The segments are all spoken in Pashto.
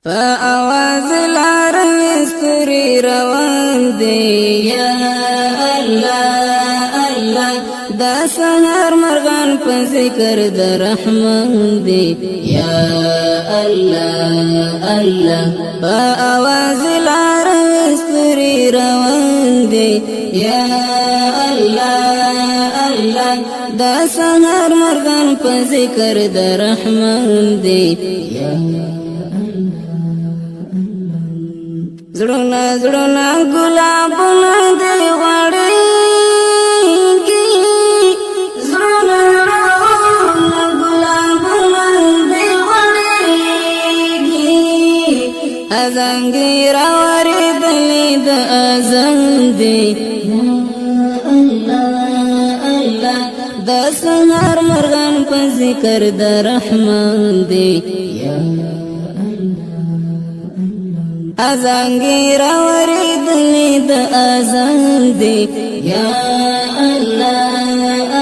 فآواز العرب ستوري روان دي يا الله الله دا سهر مرغان په ذکر د رحمان دی یا الله الله فآواز العرب ستوري روان دي یا الله الله دا سهر مرغان په ذکر د رحمان دی یا زړونه زړونه ګلابونه دی غوړېږي زړونه زړونه ګلابونه دی غوړېږي اذانګي راورېدلې د اذان دی الله الله د سهار مرغان په ذکر د رحمان دی یا اذانګي راورېدلې د اذان دی یا الله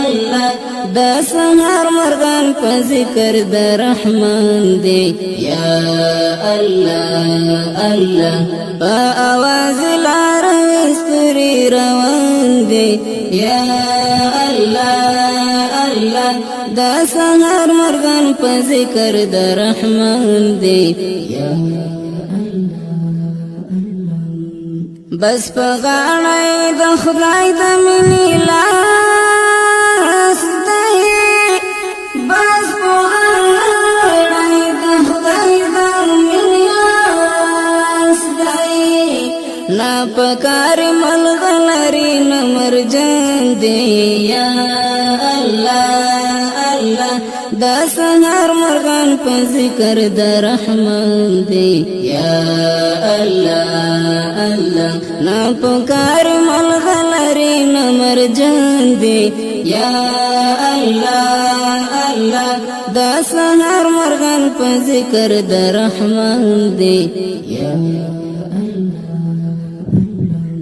الله د سهار مرغان په ذکر د رحمان دی یا الله الله په اواز العرب ستوري روان دی یا الله الله د سهار مرغان په ذکر د رحمان دی یا بس په غاړه د خدای د مینې لاس دی بس په غاړه د خدای د مینې لاس دی نا پکار ملغلري نه مرجان دی یا الله الله د سهار مرغان په ذکر د رحمان دی یا الله الله نا پکار ملغلري نه مرجان دی یا الله الله د سهار مرغان په ذکر د رحمان دی یا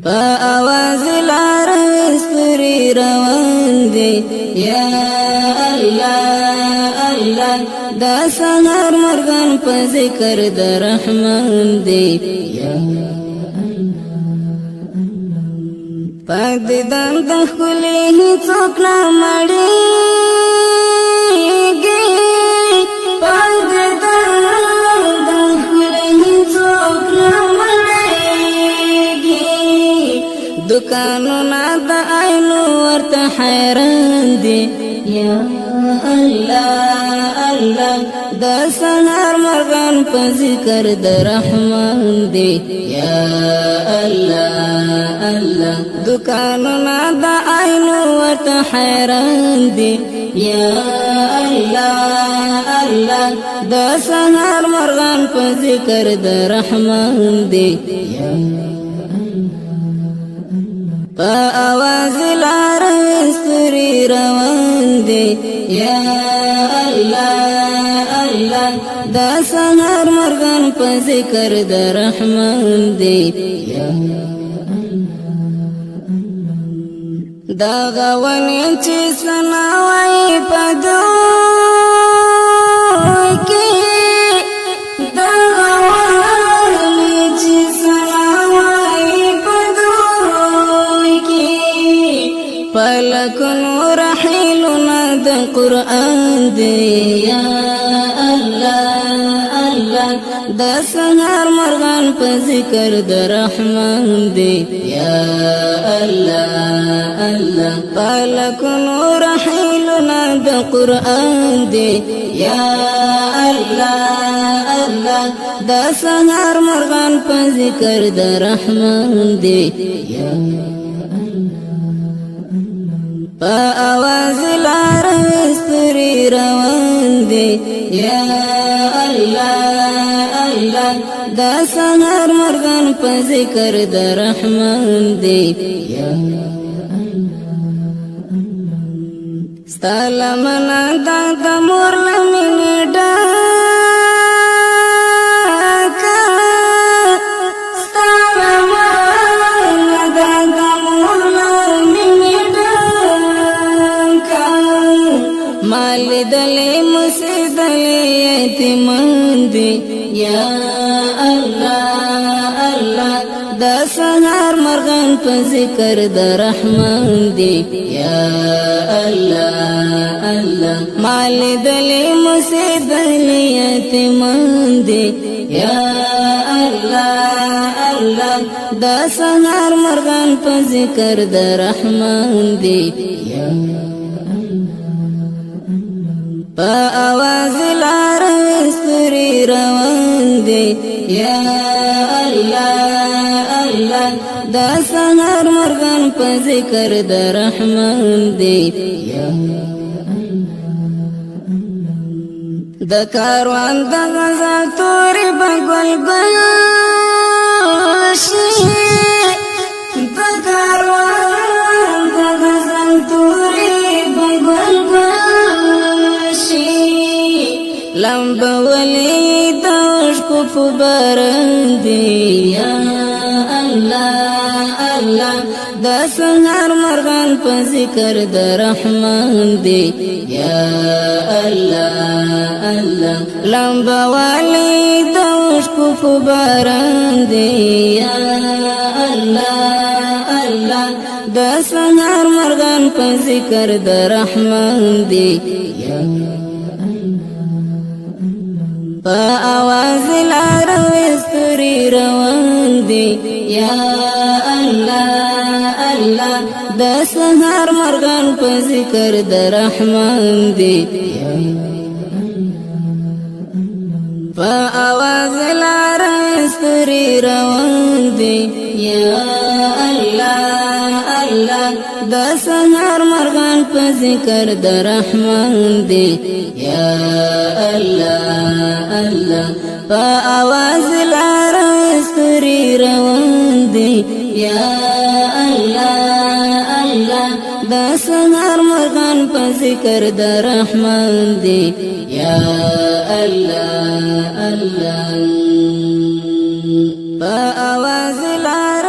په اواز العرب ستوري روان دی یا الله الله د سهار مرغان په ذکر د رحمان دی یا پاک دیدن د ښکلي هیڅوک نه مړېږي پاک دیدن د ښکلي هیڅوک نه مړېږي دکانونه د عینو ورته حیران دي یا الله الله د سهار مرغان په ذکر د رحمان دی یا الله الله دکانونه د عینو ورته حیران دي یا الله الله د سهار مرغان په ذکر د رحمان دی یا په اواز العرب ستوري روان دی یا الله الله د سهار مرغان په ذکر د رحمان دی یا دا غونې چې سناوي په دوی کې دا غونې چې سناوي په دوی کې پلکونو رحیلونه د قرآن دی یا الله الله د سهار مرغان په ذکر د رحمان دی یا الله الله پلکونو رحیلونه د قرآن دی یا الله الله د سهار مرغان په ذکر د رحمان دی یا په اواز العرب ستوري روان دی یا الله الله د سهار مرغان په ذکر د رحمان دی یا ستا لمنه د مور لمنې ډکه ستا لمنه د مور لمنې ډکه ما لیدلې مسېدلې یتیمان دی یا یا الله الله د سهار مرغان په ذکر د رحمان دی یا الله الله مال دلی مصیبت یتیمان دی یا الله الله د سهار مرغان په ذکر د رحمان دی یا په आवाज لار ستوري روان دي یا الله الله د سهار مرغان په ذکر د رحمان دي یا د کاروان د غزل توري بګل بشي د کاروان د غزل توري بګل لمبا ولی دوش کو فبرندی یا الله الله د سهار مرغان په ذکر د رحمان دی یا الله الله لمبا ولی دوش کو فبرندی یا الله الله د سهار مرغان په ذکر د رحمان دی یا په आवाज لار ستوري روان دي یا الله الله د سهار مرغان په ذکر د رحمان دي په आवाज لار ستوري روان دي یا الله الله د سهار مرغان په ذکر د رحمان دي یا الله الله په आवाज لار ستوري روان دي یا الله الله د سهار مرغان په ذکر د رحمان دي یا الله الله په आवाज لار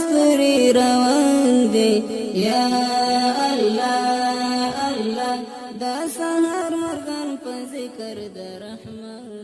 ستوري روان دي یا الله الله د سهار مرغان په ذکر د رحمان